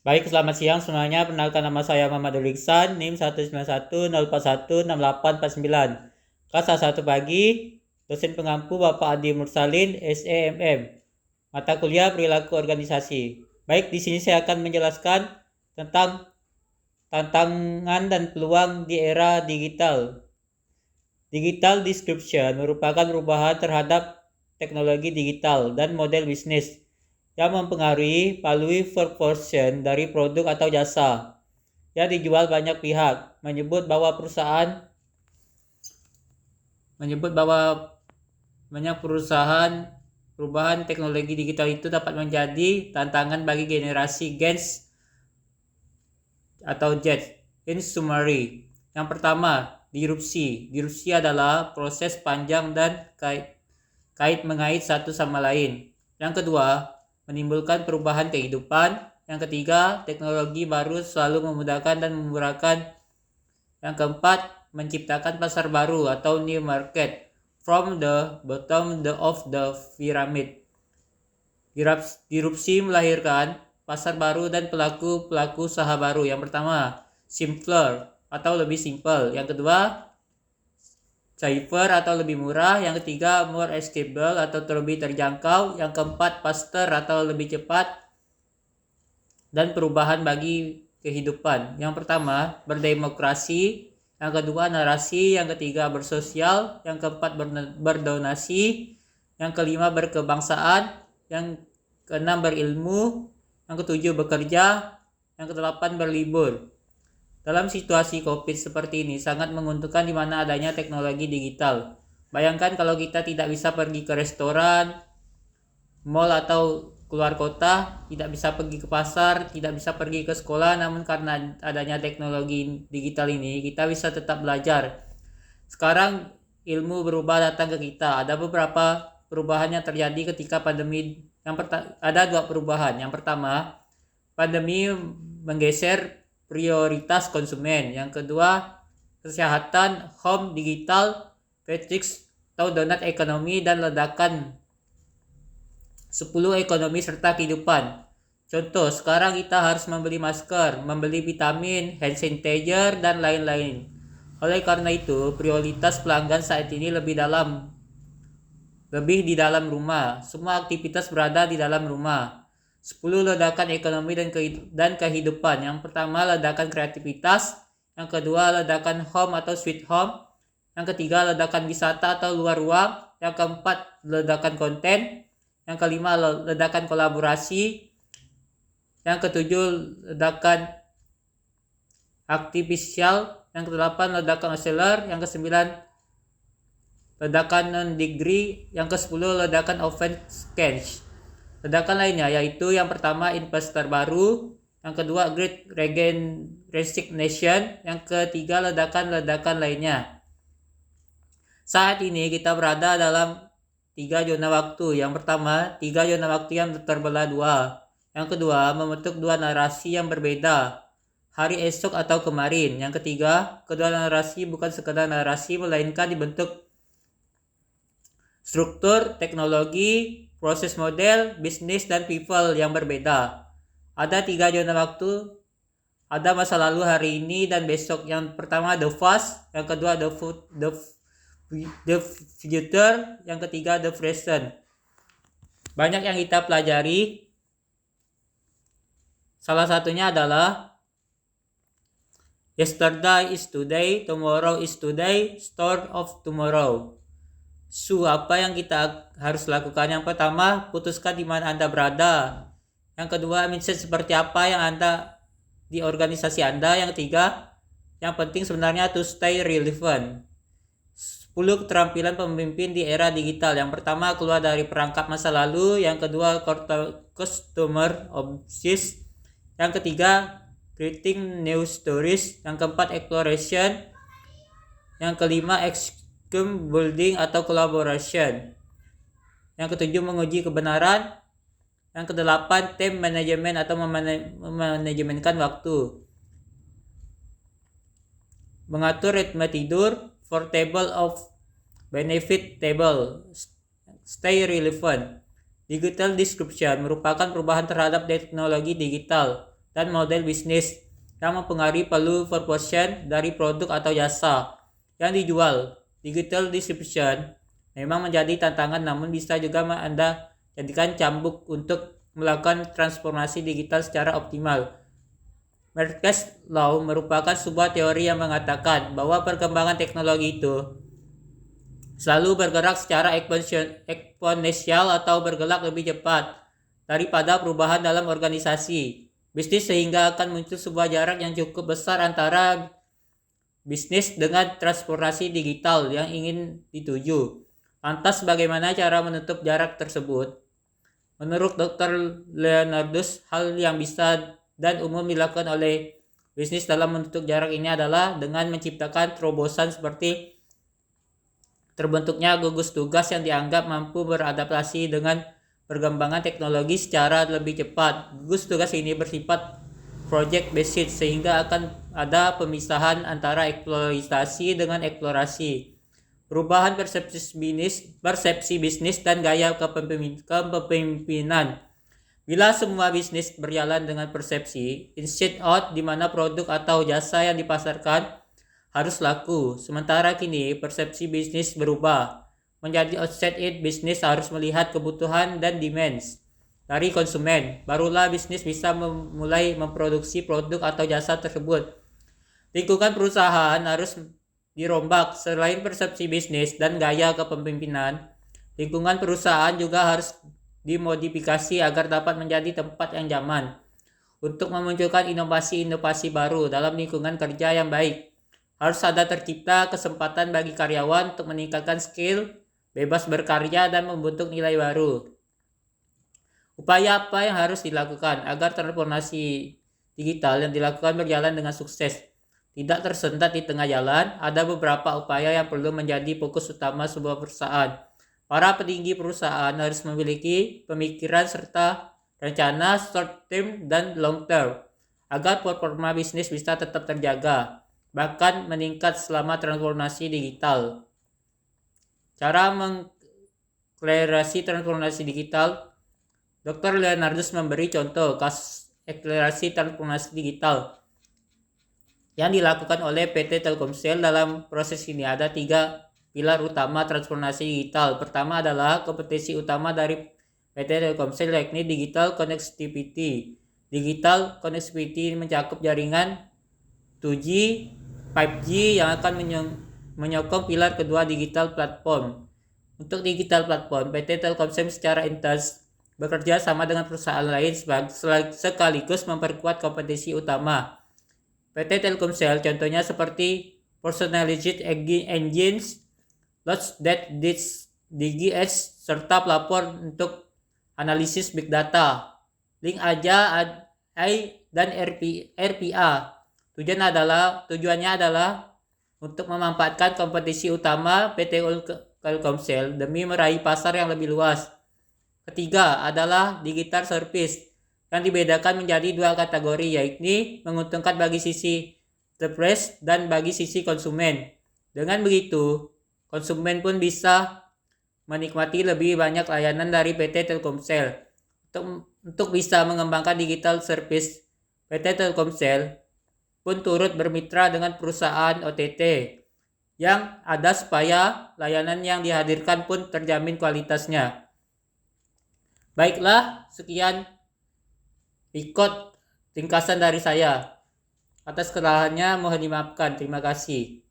Baik, selamat siang semuanya. Perkenalkan nama saya Muhammad Iksan, NIM 191041849. Kelas 1 pagi, dosen pengampu Bapak Adi Mursalin, SEMM. Mata kuliah perilaku organisasi. Baik, di sini saya akan menjelaskan tentang tantangan dan peluang di era digital. Digital disruption merupakan perubahan terhadap teknologi digital dan model bisnis yang mempengaruhi value proportion dari produk atau jasa yang dijual banyak pihak. Menyebut bahwa banyak perusahaan perubahan teknologi digital itu dapat menjadi tantangan bagi generasi Gen atau Z. In summary, yang pertama, disrupsi. Disrupsi adalah proses panjang dan kait mengait satu sama lain. Yang kedua, menimbulkan perubahan kehidupan. Yang ketiga, teknologi baru selalu memudahkan dan memurahkan. Yang keempat, menciptakan pasar baru atau new market from the bottom of the pyramid. Disrupsi melahirkan pasar baru dan pelaku usaha baru. Yang pertama, simpler atau lebih simpel. Yang kedua, cheaper atau lebih murah. Yang ketiga, more escapable atau lebih terjangkau. Yang keempat, faster atau lebih cepat. Dan perubahan bagi kehidupan. Yang pertama, berdemokrasi. Yang kedua, narasi. Yang ketiga, bersosial. Yang keempat, berdonasi. Yang kelima, berkebangsaan. Yang keenam, berilmu. Yang ketujuh, bekerja. Yang kedelapan, berlibur. Dalam situasi COVID seperti ini sangat menguntungkan di mana adanya teknologi digital. Bayangkan kalau kita tidak bisa pergi ke restoran, mall atau keluar kota, tidak bisa pergi ke pasar, tidak bisa pergi ke sekolah, namun karena adanya teknologi digital ini kita bisa tetap belajar. Sekarang ilmu berubah datang ke kita. Ada beberapa perubahan yang terjadi ketika pandemi. Ada dua perubahan. Yang pertama, pandemi menggeser prioritas konsumen. Yang kedua, kesehatan, home, digital, Matrix atau donat ekonomi dan ledakan 10 ekonomi serta kehidupan. Contoh, sekarang kita harus membeli masker, membeli vitamin, hand sanitizer, dan lain-lain. Oleh karena itu, prioritas pelanggan saat ini lebih di dalam rumah. Semua aktivitas berada di dalam rumah. 10 ledakan ekonomi dan kehidupan. Yang pertama, ledakan kreativitas. Yang kedua, ledakan home atau sweet home. Yang ketiga, ledakan wisata atau luar ruang. Yang keempat, ledakan konten. Yang kelima, ledakan kolaborasi. Yang ketujuh, ledakan artificial. Yang kedelapan, ledakan acceler. Yang kesembilan, ledakan non-degree. Yang kesepuluh, ledakan offense cache. Ledakan lainnya yaitu yang pertama, investor baru. Yang kedua, Great Resignation. Yang ketiga, ledakan lainnya. Saat ini kita berada dalam 3 zona waktu. Yang pertama, 3 zona waktu yang terbelah dua. Yang kedua, membentuk 2 narasi yang berbeda, hari esok atau kemarin. Yang ketiga, kedua narasi bukan sekadar narasi, melainkan dibentuk struktur, teknologi, proses model, bisnis, dan people yang berbeda. Ada 3 zona waktu. Ada masa lalu, hari ini, dan besok. Yang pertama, the past. Yang kedua, the future. Yang ketiga, the present. Banyak yang kita pelajari. Salah satunya adalah yesterday is today, tomorrow is today, start of tomorrow. Apa yang kita harus lakukan? Yang pertama, putuskan di mana Anda berada. Yang kedua, mindset seperti apa yang Anda di organisasi Anda. Yang ketiga, yang penting sebenarnya to stay relevant. 10 keterampilan pemimpin di era digital. Yang pertama, keluar dari perangkap masa lalu. Yang kedua, customer obsessed. Yang ketiga, creating new stories. Yang keempat, exploration. Yang kelima, building atau collaboration. Yang ketujuh, menguji kebenaran. Yang kedelapan, time management atau memanajemenkan waktu. Mengatur ritme tidur. For table of benefit table. Stay relevant. Digital disruption merupakan perubahan terhadap teknologi digital. dan model bisnis yang mempengaruhi value proposition dari produk atau jasa yang dijual. Digital distribution memang menjadi tantangan, namun bisa juga Anda jadikan cambuk untuk melakukan transformasi digital secara optimal. Murphy's Law merupakan sebuah teori yang mengatakan bahwa perkembangan teknologi itu selalu bergerak secara eksponensial atau bergerak lebih cepat daripada perubahan dalam organisasi bisnis, sehingga akan muncul sebuah jarak yang cukup besar antara bisnis dengan transformasi digital yang ingin dituju. Lantas bagaimana cara menutup jarak tersebut? Menurut Dr. Leonardus, hal yang bisa dan umum dilakukan oleh bisnis dalam menutup jarak ini adalah dengan menciptakan terobosan seperti terbentuknya gugus tugas yang dianggap mampu beradaptasi dengan perkembangan teknologi secara lebih cepat. Gugus tugas ini bersifat project based, sehingga akan ada pemisahan antara eksploitasi dengan eksplorasi. Perubahan persepsi bisnis dan gaya kepemimpinan. Bila semua bisnis berjalan dengan persepsi inside out, di mana produk atau jasa yang dipasarkan harus laku, sementara kini persepsi bisnis berubah menjadi outside it, bisnis harus melihat kebutuhan dan demands dari konsumen, barulah bisnis bisa mulai memproduksi produk atau jasa tersebut. Lingkungan perusahaan harus dirombak. Selain persepsi bisnis dan gaya kepemimpinan, lingkungan perusahaan juga harus dimodifikasi agar dapat menjadi tempat yang nyaman untuk memunculkan inovasi-inovasi baru dalam lingkungan kerja yang baik. Harus ada tercipta kesempatan bagi karyawan untuk meningkatkan skill, bebas berkarya, dan membentuk nilai baru. Upaya apa yang harus dilakukan agar transformasi digital yang dilakukan berjalan dengan sukses, tidak tersendat di tengah jalan? Ada beberapa upaya yang perlu menjadi fokus utama sebuah perusahaan. Para petinggi perusahaan harus memiliki pemikiran serta rencana short term dan long term agar performa bisnis bisa tetap terjaga, bahkan meningkat selama transformasi digital. Cara mengakselerasi transformasi digital. Dr. Leonardus memberi contoh kasus akselerasi transformasi digital yang dilakukan oleh PT Telkomsel. Dalam proses ini ada 3 pilar utama transformasi digital. Pertama adalah kompetisi utama dari PT Telkomsel, yakni digital connectivity. Digital connectivity mencakup jaringan 2G, 5G yang akan menyokong pilar kedua, digital platform. Untuk digital platform, PT Telkomsel secara intens bekerja sama dengan perusahaan lain sekaligus memperkuat kompetisi utama. PT Telkomsel contohnya seperti Personalized Engines, DGS, serta platform untuk analisis big data, Link Aja, AI, dan RPA. Tujuannya adalah untuk memanfaatkan kompetisi utama PT Telkomsel demi meraih pasar yang lebih luas. Ketiga adalah digital service yang dibedakan menjadi 2 kategori, yakni menguntungkan bagi sisi enterprise dan bagi sisi konsumen. Dengan begitu, konsumen pun bisa menikmati lebih banyak layanan dari PT Telkomsel. Untuk bisa mengembangkan digital service, PT Telkomsel pun turut bermitra dengan perusahaan OTT yang ada supaya layanan yang dihadirkan pun terjamin kualitasnya. Baiklah, sekian ikut ringkasan dari saya. Atas kesalahannya mohon dimaafkan. Terima kasih.